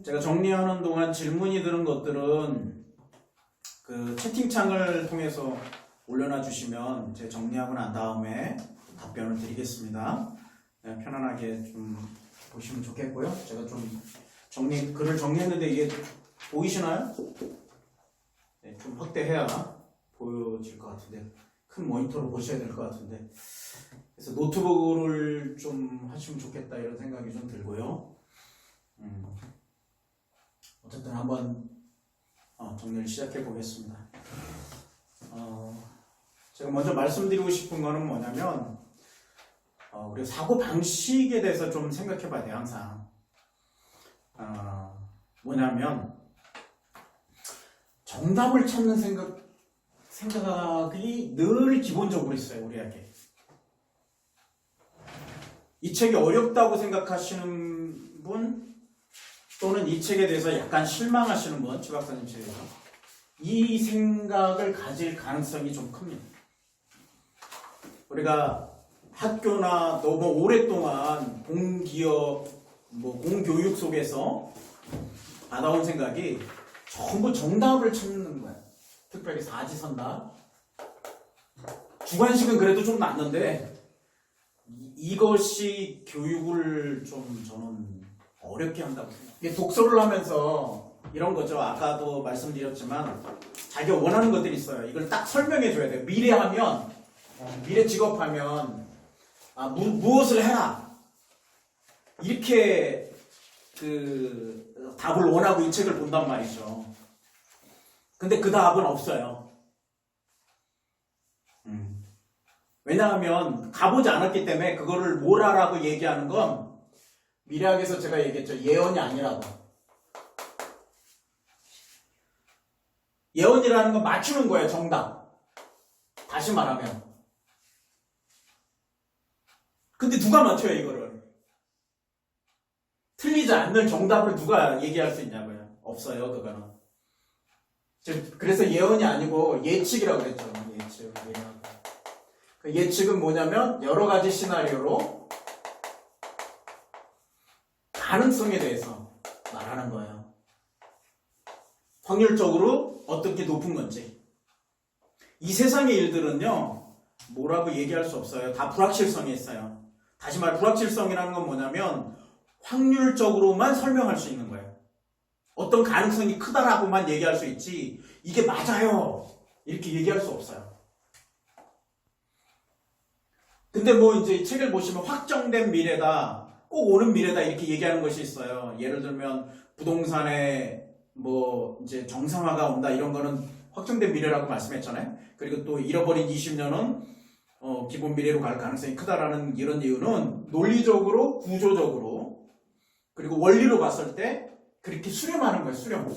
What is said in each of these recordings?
제가 정리하는 동안 질문이 드는 것들은 그 채팅창을 통해서 올려놔 주시면 제가 정리하고 난 다음에 답변을 드리겠습니다. 네, 편안하게 좀 보시면 좋겠고요. 제가 좀 글을 정리했는데 이게 보이시나요? 네, 좀 확대해야 보여질 것 같은데 큰 모니터로 보셔야 될 것 같은데 그래서 노트북을 좀 하시면 좋겠다 이런 생각이 좀 들고요. 어쨌든 한번 정리를 시작해 보겠습니다. 제가 먼저 말씀드리고 싶은 거는 뭐냐면 우리 사고 방식에 대해서 좀 생각해 봐야 돼요. 항상 뭐냐면 정답을 찾는 생각이 늘 기본적으로 있어요. 우리에게 이 책이 어렵다고 생각하시는 분 또는 이 책에 대해서 약간 실망하시는 분, 최 박사님 책에서 이 생각을 가질 가능성이 좀 큽니다. 우리가 학교나 너무 오랫동안 공기업, 공교육 속에서 받아온 생각이 전부 정답을 찾는 거예요. 특별히 사지선다. 주관식은 그래도 좀 낫는데 이것이 교육을 좀 저는 어렵게 한다고 생각해요. 독서를 하면서 이런 거죠. 아까도 말씀드렸지만 자기가 원하는 것들이 있어요. 이걸 딱 설명해 줘야 돼요. 미래 직업하면 무엇을 해라. 이렇게 그 답을 원하고 이 책을 본단 말이죠. 근데 그 답은 없어요. 왜냐하면 가보지 않았기 때문에 그거를 뭐라라고 얘기하는 건 미래학에서 제가 얘기했죠. 예언이 아니라고. 예언이라는 건 맞추는 거예요. 정답. 다시 말하면. 근데 누가 맞춰요 이거를? 틀리지 않는 정답을 누가 얘기할 수 있냐고요? 없어요 그거는. 그래서 예언이 아니고 예측이라고 그랬죠. 예측. 그 예측은 뭐냐면 여러 가지 시나리오로 가능성에 대해서 말하는 거예요. 확률적으로 어떤 게 높은 건지. 이 세상의 일들은요, 뭐라고 얘기할 수 없어요. 다 불확실성이 있어요. 다시 말해 불확실성이라는 건 뭐냐면 확률적으로만 설명할 수 있는 거예요. 어떤 가능성이 크다라고만 얘기할 수 있지 이게 맞아요 이렇게 얘기할 수 없어요. 근데 이제 책을 보시면 확정된 미래다, 꼭 오는 미래다 이렇게 얘기하는 것이 있어요. 예를 들면 부동산에 이제 정상화가 온다 이런 거는 확정된 미래라고 말씀했잖아요. 그리고 또 잃어버린 20년은 기본 미래로 갈 가능성이 크다라는 이런 이유는 논리적으로, 구조적으로, 그리고 원리로 봤을 때 그렇게 수렴하는 거예요. 수렴.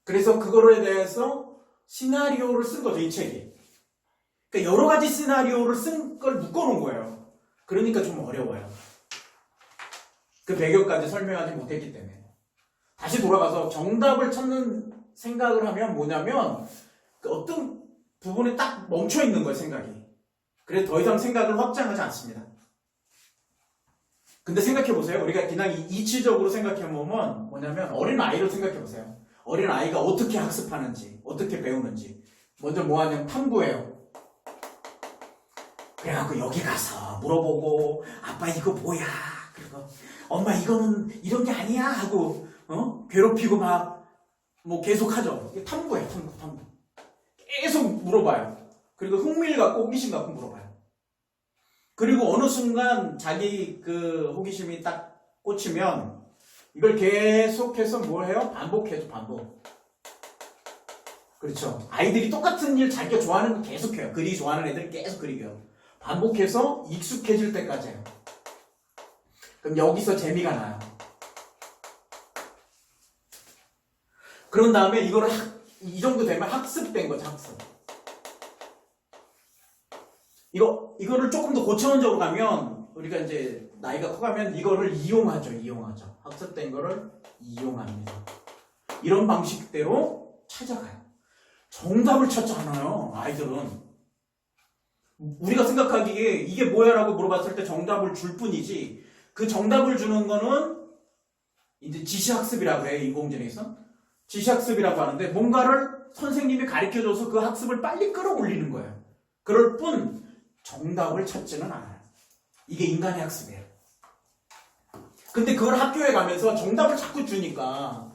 그래서 그거에 대해서 시나리오를 쓴 거죠, 이 책이. 그러니까 여러 가지 시나리오를 쓴 걸 묶어놓은 거예요. 그러니까 좀 어려워요. 그 배경까지 설명하지 못했기 때문에. 다시 돌아가서 정답을 찾는 생각을 하면 뭐냐면 그 어떤 부분에 딱 멈춰있는 거예요, 생각이. 그래서 더 이상 생각을 확장하지 않습니다. 근데 생각해보세요. 우리가 그냥 이치적으로 생각해보면 뭐냐면 어린아이를 생각해보세요. 어린아이가 어떻게 학습하는지, 어떻게 배우는지. 먼저 뭐하냐면 탐구해요. 그래갖고 여기 가서 물어보고 아빠 이거 뭐야? 그리고 엄마 이거는 이런 게 아니야? 하고 괴롭히고 계속 하죠. 탐구해요. 탐구. 계속 물어봐요. 그리고 흥미를 갖고 호기심 갖고 물어봐요. 그리고 어느 순간 자기 그 호기심이 딱 꽂히면 이걸 계속해서 뭘 해요? 반복해줘. 반복. 그렇죠. 아이들이 똑같은 일 자기가 좋아하는 거 계속해요. 그리기 좋아하는 애들 계속 그리게요. 반복해서 익숙해질 때까지 해요. 그럼 여기서 재미가 나요. 그런 다음에 이거를 이 정도 되면 학습된 거죠. 학습. 이거를 조금 더 고차원적으로 가면 우리가 이제 나이가 커가면 이거를 이용하죠. 학습된 거를 이용합니다. 이런 방식대로 찾아가요. 정답을 찾지 않아요. 아이들은. 우리가 생각하기에 이게 뭐야 라고 물어봤을 때 정답을 줄 뿐이지 그 정답을 주는 거는 이제 지시학습이라고 해요, 인공지능에서. 지시학습이라고 하는데 뭔가를 선생님이 가르쳐줘서 그 학습을 빨리 끌어올리는 거예요. 그럴 뿐 정답을 찾지는 않아요. 이게 인간의 학습이에요. 근데 그걸 학교에 가면서 정답을 자꾸 주니까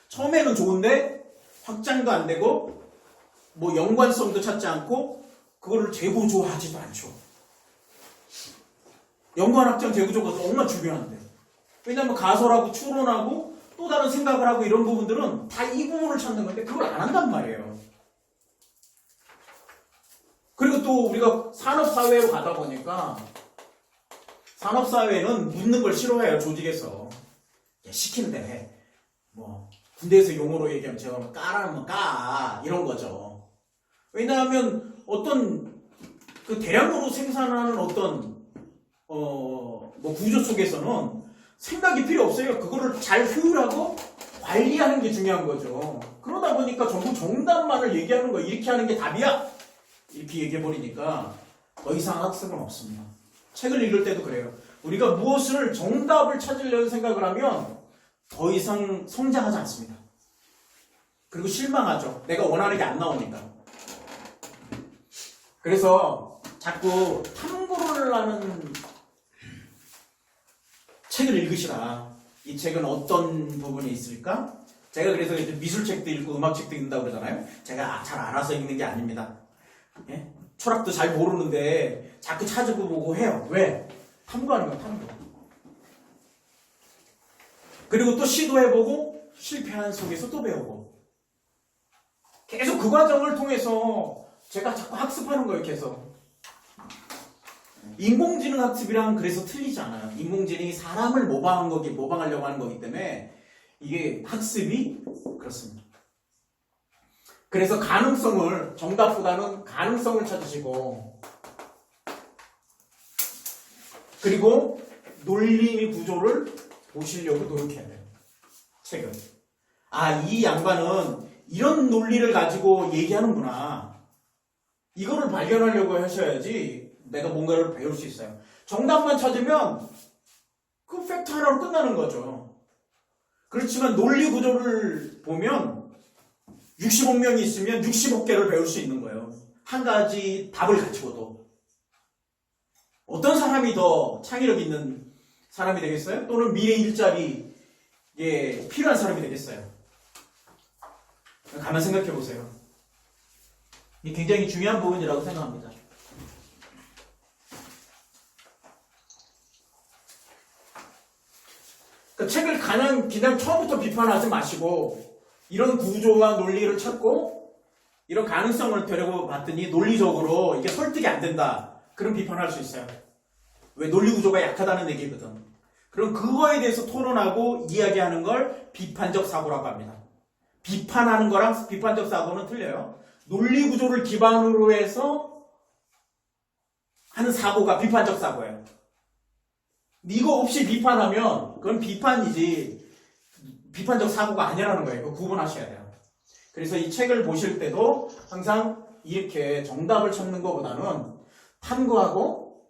처음에는 좋은데 확장도 안 되고 뭐 연관성도 찾지 않고 그거를 재구조하지도 않죠. 연관 확장 재구조가 너무나 중요한데. 왜냐하면 가설하고 추론하고 또 다른 생각을 하고 이런 부분들은 다 이 부분을 찾는 건데 그걸 안 한단 말이에요. 그리고 또 우리가 산업사회로 가다 보니까 산업사회는 묻는 걸 싫어해요. 조직에서. 시키는데 뭐 군대에서 용어로 얘기하면 제가 까라면 까 이런 거죠. 왜냐하면 어떤 그 대량으로 생산하는 어떤 뭐 구조 속에서는 생각이 필요 없어요. 그거를 잘 효율하고 관리하는 게 중요한 거죠. 그러다 보니까 전부 정답만을 얘기하는 거 이렇게 하는 게 답이야. 이렇게 얘기해버리니까 더 이상 학습은 없습니다. 책을 읽을 때도 그래요. 우리가 무엇을 정답을 찾으려는 생각을 하면 더 이상 성장하지 않습니다. 그리고 실망하죠. 내가 원하는 게 안 나오니까. 그래서 자꾸 탐구를 하는 책을 읽으시라. 이 책은 어떤 부분이 있을까? 제가 그래서 미술책도 읽고 음악책도 읽는다고 그러잖아요. 제가 잘 알아서 읽는 게 아닙니다. 예? 철학도 잘 모르는데 자꾸 찾아보고 보고 해요. 왜? 탐구하는 거야, 탐구. 그리고 또 시도해보고 실패한 속에서 또 배우고. 계속 그 과정을 통해서 제가 자꾸 학습하는 거예요, 계속. 인공지능 학습이랑 그래서 틀리지 않아요. 인공지능이 사람을 모방하려고 하는 거기 때문에 이게 학습이 그렇습니다. 그래서 가능성을, 정답보다는 가능성을 찾으시고, 그리고 논리 구조를 보시려고 노력해야 돼요. 책은. 아, 이 양반은 이런 논리를 가지고 얘기하는구나. 이거를 발견하려고 하셔야지 내가 뭔가를 배울 수 있어요. 정답만 찾으면 그 팩트 하나로 끝나는 거죠. 그렇지만 논리 구조를 보면 60억 명이 있으면 60억개를 배울 수 있는 거예요. 한 가지 답을 가지고도. 어떤 사람이 더 창의력 있는 사람이 되겠어요? 또는 미래 일자리에 필요한 사람이 되겠어요? 가만 생각해 보세요. 이게 굉장히 중요한 부분이라고 생각합니다. 그러니까 책을 그냥 처음부터 비판하지 마시고 이런 구조와 논리를 찾고 이런 가능성을 되려고 봤더니 논리적으로 이게 설득이 안 된다. 그럼 비판할 수 있어요. 왜? 논리 구조가 약하다는 얘기거든. 그럼 그거에 대해서 토론하고 이야기하는 걸 비판적 사고라고 합니다. 비판하는 거랑 비판적 사고는 틀려요. 논리 구조를 기반으로 해서 하는 사고가 비판적 사고예요. 이거 없이 비판하면 그건 비판이지 비판적 사고가 아니라는 거예요. 그거 구분하셔야 돼요. 그래서 이 책을 보실 때도 항상 이렇게 정답을 찾는 것보다는 탐구하고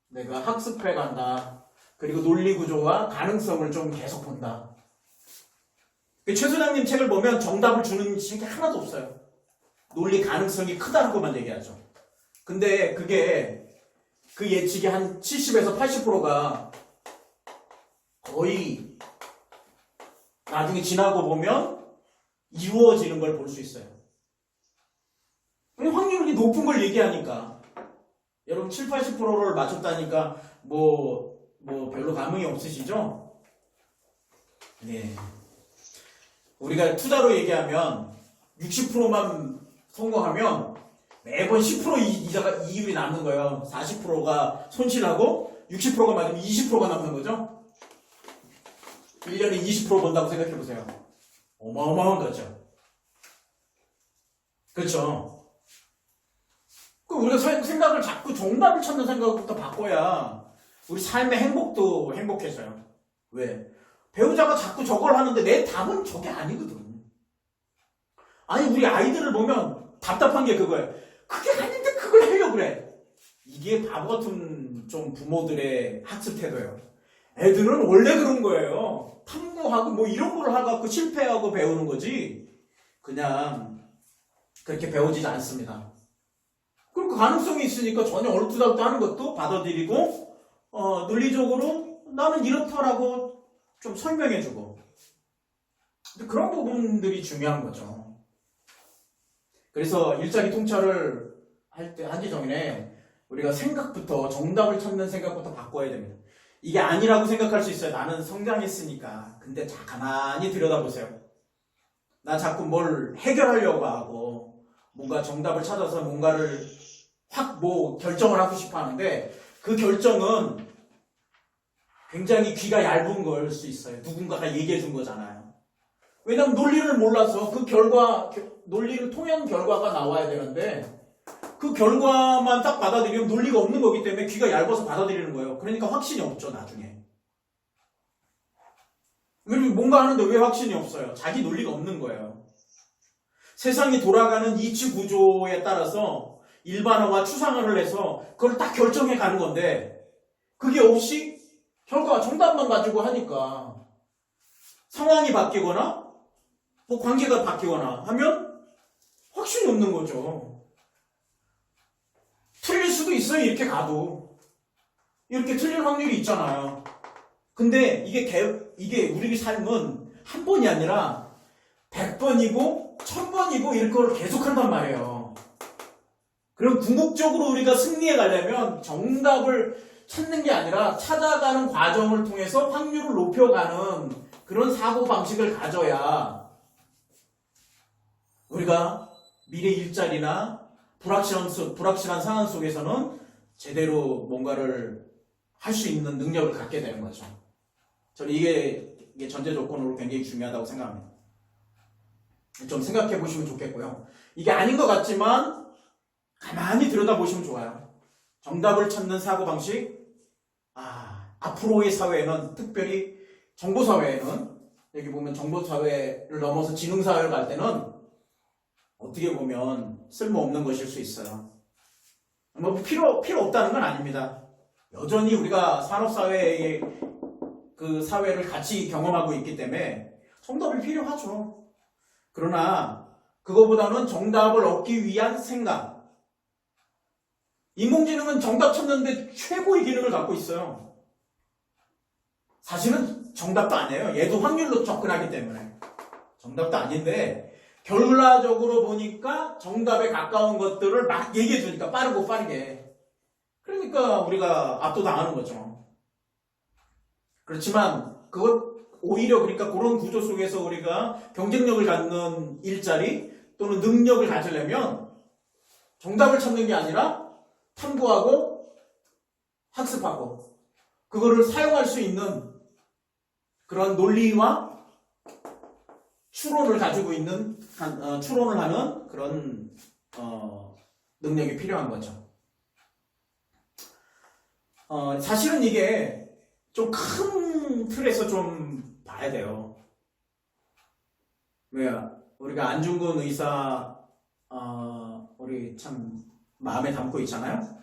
내가 학습해 간다. 그리고 논리 구조와 가능성을 좀 계속 본다. 최 소장님 책을 보면 정답을 주는 책이 하나도 없어요. 논리 가능성이 크다는 것만 얘기하죠. 근데 그게 그 예측이 한 70에서 80%가 거의 나중에 지나고 보면 이루어지는 걸 볼 수 있어요. 확률이 높은 걸 얘기하니까. 여러분 7, 80%를 맞췄다니까 뭐 별로 감흥이 없으시죠? 네. 우리가 투자로 얘기하면 60%만 성공하면 매번 10% 이익이 남는 거예요. 40%가 손실하고 60%가 맞으면 20%가 남는 거죠. 1년에 20% 번다고 생각해보세요. 어마어마한 거죠. 그렇죠? 우리가 생각을 자꾸 정답을 찾는 생각부터 바꿔야 우리 삶의 행복도 행복해져요. 왜? 배우자가 자꾸 저걸 하는데 내 답은 저게 아니거든. 아니 우리 아이들을 보면 답답한 게 그거예요. 그게 아닌데 그걸 하려고 그래. 이게 바보 같은 좀 부모들의 학습 태도예요. 애들은 원래 그런 거예요. 탐구하고 뭐 이런 걸 해갖고 실패하고 배우는 거지 그냥 그렇게 배우지 않습니다. 그리고 가능성이 있으니까 전혀 얼토당토 하는 것도 받아들이고 논리적으로 나는 이렇다라고 좀 설명해주고 그런 부분들이 중요한 거죠. 그래서 일자리 통찰을 하기 전에 우리가 생각부터 정답을 찾는 생각부터 바꿔야 됩니다. 이게 아니라고 생각할 수 있어요. 나는 성장했으니까. 근데 자 가만히 들여다보세요. 나 자꾸 뭘 해결하려고 하고 뭔가 정답을 찾아서 뭔가를 확 뭐 결정을 하고 싶어 하는데 그 결정은 굉장히 귀가 얇은 걸 수 있어요. 누군가가 얘기해 준 거잖아요. 왜냐면 논리를 몰라서 그 논리를 통한 결과가 나와야 되는데 그 결과만 딱 받아들이면 논리가 없는 거기 때문에 귀가 얇아서 받아들이는 거예요. 그러니까 확신이 없죠, 나중에. 그리고 뭔가 하는데 왜 확신이 없어요? 자기 논리가 없는 거예요. 세상이 돌아가는 이치 구조에 따라서 일반화와 추상화를 해서 그걸 딱 결정해 가는 건데 그게 없이 결과 정답만 가지고 하니까 상황이 바뀌거나 뭐 관계가 바뀌거나 하면 확신이 없는 거죠. 틀릴 수도 있어요. 이렇게 가도 이렇게 틀릴 확률이 있잖아요. 근데 이게 우리 삶은 한 번이 아니라 100번이고 1000번이고 이럴 걸 계속한단 말이에요. 그럼 궁극적으로 우리가 승리해 가려면 정답을 찾는 게 아니라 찾아가는 과정을 통해서 확률을 높여가는 그런 사고방식을 가져야 우리가 미래 일자리나 불확실한 상황 속에서는 제대로 뭔가를 할 수 있는 능력을 갖게 되는 거죠. 저는 이게 전제 조건으로 굉장히 중요하다고 생각합니다. 좀 생각해 보시면 좋겠고요. 이게 아닌 것 같지만 가만히 들여다보시면 좋아요. 정답을 찾는 사고방식, 앞으로의 사회에는 특별히 정보사회에는 여기 보면 정보사회를 넘어서 지능사회를 갈 때는 어떻게 보면 쓸모없는 것일 수 있어요. 뭐 필요 없다는 건 아닙니다. 여전히 우리가 산업사회의 그 사회를 같이 경험하고 있기 때문에 정답이 필요하죠. 그러나 그거보다는 정답을 얻기 위한 생각. 인공지능은 정답 찾는데 최고의 기능을 갖고 있어요. 사실은 정답도 아니에요. 얘도 확률로 접근하기 때문에. 정답도 아닌데 결과적으로 보니까 정답에 가까운 것들을 막 얘기해 주니까 빠르고 빠르게. 그러니까 우리가 압도당하는 거죠. 그렇지만 오히려 그러니까 그런 구조 속에서 우리가 경쟁력을 갖는 일자리 또는 능력을 가지려면 정답을 찾는 게 아니라 탐구하고 학습하고 그거를 사용할 수 있는 그런 논리와 추론을 가지고 있는 추론을 하는 그런 능력이 필요한 거죠. 사실은 이게 좀 큰 틀에서 좀 봐야 돼요. 왜요? 우리가 안중근 의사 우리 참 마음에 담고 있잖아요.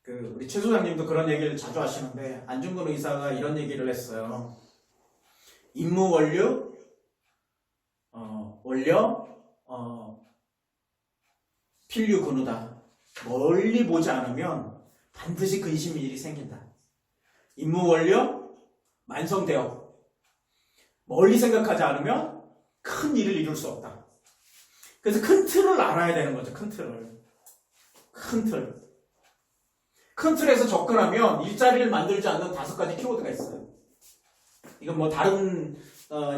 우리 최 소장님도 그런 얘기를 자주 하시는데 안중근 의사가 이런 얘기를 했어요. 임무 원료 필류 근우다. 멀리 보지 않으면 반드시 근심이 일이 생긴다. 임무 원료 만성대업. 멀리 생각하지 않으면 큰 일을 이룰 수 없다. 그래서 큰 틀을 알아야 되는 거죠. 큰 틀. 큰 틀에서 접근하면 일자리를 만들지 않는 5가지 키워드가 있어요. 이건 뭐 다른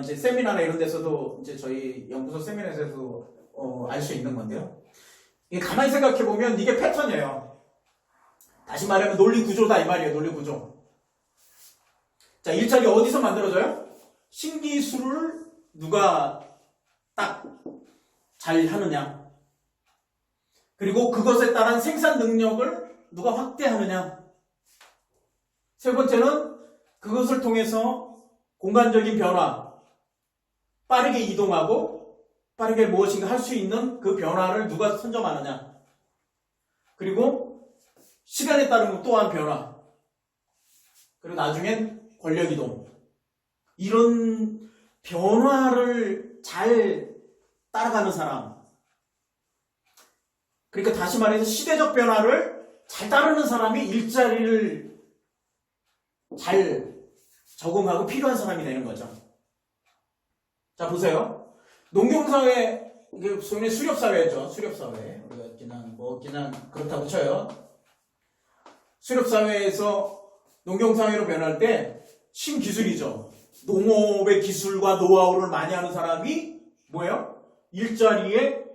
이제 세미나나 이런 데서도 이제 저희 연구소 세미나에서도 알 수 있는 건데요. 이게 가만히 생각해 보면 이게 패턴이에요. 다시 말하면 논리 구조다 이 말이에요. 논리 구조. 자, 일자리 어디서 만들어져요? 신기술을 누가 딱 잘 하느냐. 그리고 그것에 따른 생산 능력을 누가 확대하느냐. 세 번째는 그것을 통해서 공간적인 변화, 빠르게 이동하고 빠르게 무엇인가 할 수 있는 그 변화를 누가 선점하느냐. 그리고 시간에 따른 또한 변화. 그리고 나중엔 권력이동 이런 변화를 잘 따라가는 사람, 그러니까 다시 말해서 시대적 변화를 잘 따르는 사람이 일자리를 잘 적응하고 필요한 사람이 되는 거죠. 자, 보세요. 농경사회, 이게 소위 수렵사회죠. 수렵사회. 우리가 그냥 그렇다고 쳐요. 수렵사회에서 농경사회로 변할 때 신기술이죠. 농업의 기술과 노하우를 많이 하는 사람이 뭐예요? 일자리의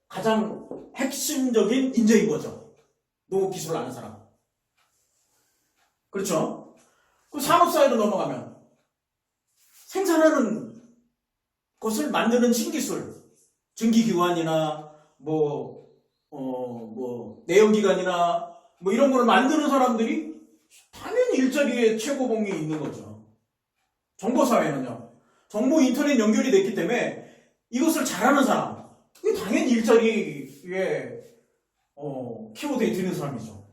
가장 핵심적인 인재인 거죠. 농업 기술을 아는 사람. 그렇죠? 그 산업사회로 넘어가면 생산하는 것을 만드는 신기술, 증기기관이나 내연기관이나 이런 거를 만드는 사람들이 당연히 일자리에 최고봉이 있는 거죠. 정보사회는요. 정보 인터넷 연결이 됐기 때문에 이것을 잘하는 사람, 이게 당연히 일자리에 키워드에 드는 사람이죠.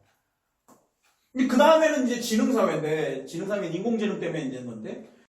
그 다음에는 이제 지능사회인데, 지능사회는 인공지능 때문에 있는 건데,